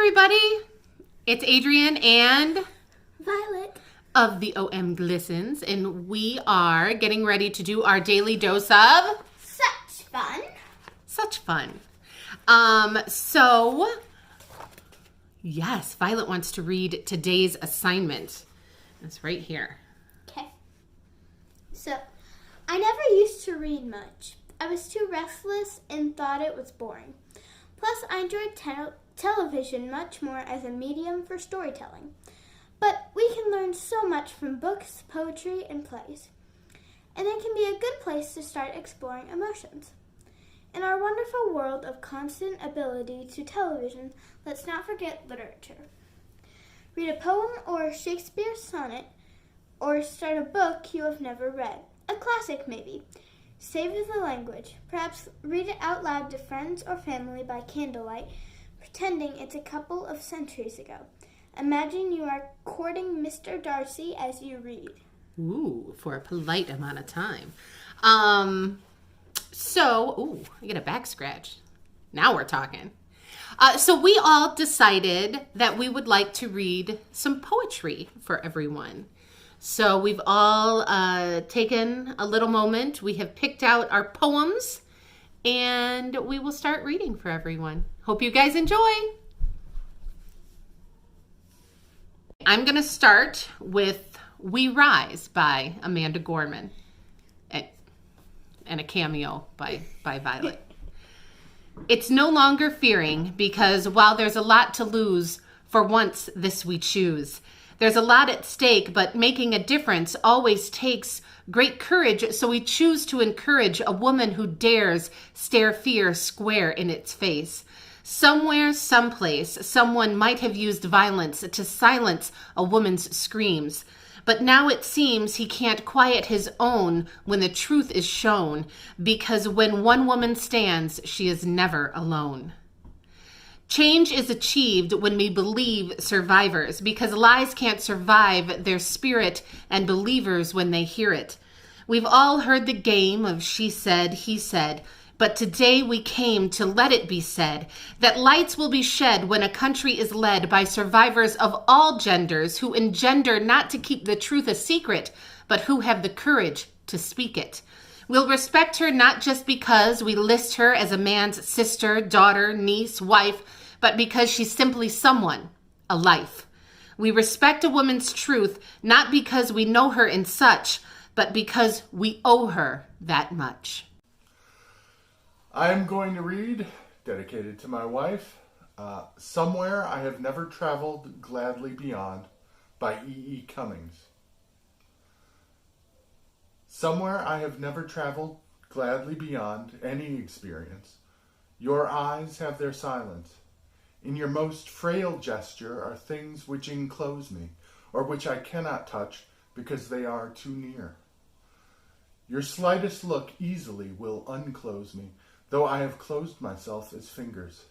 everybody. It's Adrienne and Violet of the OM Glistens, and we are getting ready to do our daily dose of such fun. Yes, Violet wants to read today's assignment. It's right here. Okay. So, I never used to read much. I was too restless and thought it was boring. Plus, I enjoyed television much more as a medium for storytelling. But we can learn so much from books, poetry, and plays. And it can be a good place to start exploring emotions. In our wonderful world of constant ability to television, let's not forget literature. Read a poem or Shakespeare sonnet, or start a book you have never read. A classic, maybe. Savor the language. Perhaps read it out loud to friends or family by candlelight, pretending it's a couple of centuries ago. Imagine you are courting Mr. Darcy as you read. Ooh, for a polite amount of time. I get a back scratch. Now we're talking. So we all decided that we would like to read some poetry for everyone. So we've all taken a little moment. We have picked out our poems, and we will start reading for everyone. Hope you guys enjoy. I'm going to start with We Rise by Amanda Gorman, and a cameo by Violet. It's no longer fearing, because while there's a lot to lose, for once this we choose. There's a lot at stake, but making a difference always takes great courage, so we choose to encourage a woman who dares stare fear square in its face. Somewhere, someplace, someone might have used violence to silence a woman's screams. But now it seems he can't quiet his own when the truth is shown, because when one woman stands, she is never alone. Change is achieved when we believe survivors, because lies can't survive their spirit and believers when they hear it. We've all heard the game of she said, he said, but today we came to let it be said that lights will be shed when a country is led by survivors of all genders who engender not to keep the truth a secret, but who have the courage to speak it. We'll respect her not just because we list her as a man's sister, daughter, niece, wife, but because she's simply someone, a life. We respect a woman's truth not because we know her in such, but because we owe her that much. I am going to read, dedicated to my wife, Somewhere I Have Never Traveled Gladly Beyond by E. Cummings. Somewhere I have never traveled gladly beyond any experience. Your eyes have their silence. In your most frail gesture are things which enclose me, or which I cannot touch because they are too near. Your slightest look easily will unclose me, though I have closed myself as fingers.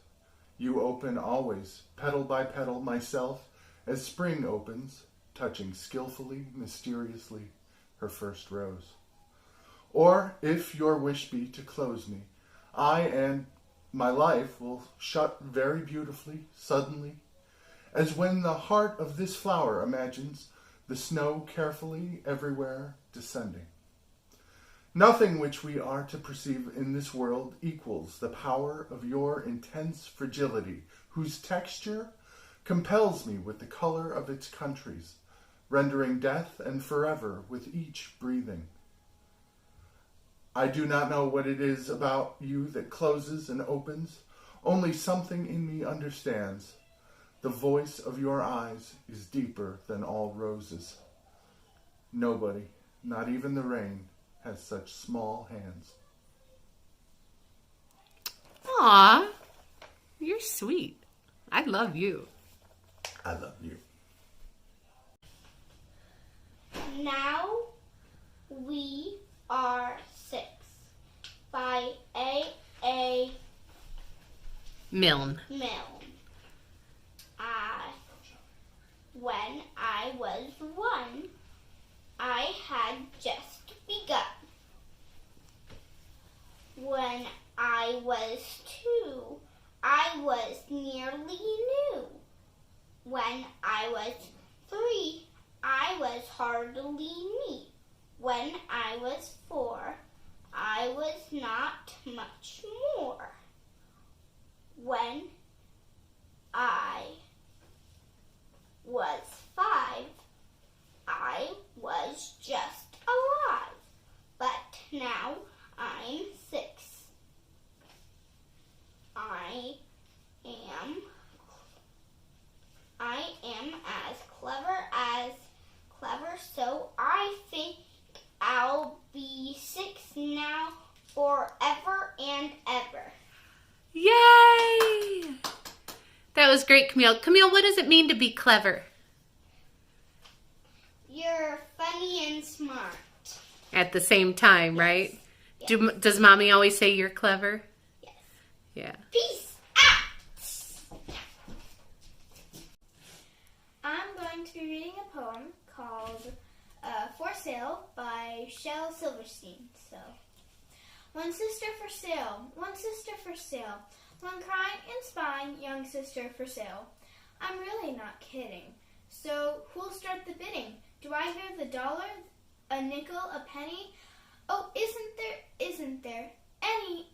You open always, petal by petal, myself, as spring opens, touching skillfully, mysteriously, her first rose. Or, if your wish be to close me, I and my life will shut very beautifully, suddenly, as when the heart of this flower imagines the snow carefully everywhere descending. Nothing which we are to perceive in this world equals the power of your intense fragility, whose texture compels me with the color of its countries, rendering death and forever with each breathing. I do not know what it is about you that closes and opens, only something in me understands. The voice of your eyes is deeper than all roses. Nobody, not even the rain, has such small hands. Aw, you're sweet. I love you. I love you. Now We Are Six by A. Milne. When I was one, I had just begun. When I was two, I was nearly new. When I was 3, I was hardly me. When I was 4, I was not much more. When I was 5, I was just alive. But now I'm 6. I am as clever, so I think I'll be 6 now forever and ever. Yay! That was great, Camille. Camille, what does it mean to be clever? You're funny and smart. At the same time, right? Yes. Does Mommy always say you're clever? Yes. Yeah. Peace out! I'm going to be reading a poem called For Sale by Shel Silverstein. So, one sister for sale, one sister for sale, one crying and spying young sister for sale. I'm really not kidding. So, who'll start the bidding? Do I hear the dollar, a nickel, a penny? Oh, isn't there any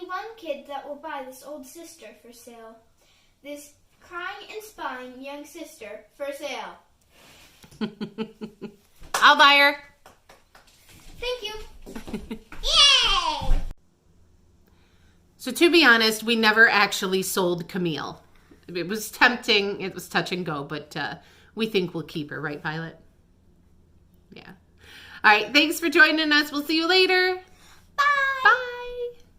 one kid that will buy this old sister for sale? This crying and spying young sister for sale. I'll buy her. Thank you. Yay! So to be honest, we never actually sold Camille. It was tempting. It was touch and go, but we think we'll keep her, right, Violet? Yeah. All right. Thanks for joining us. We'll see you later.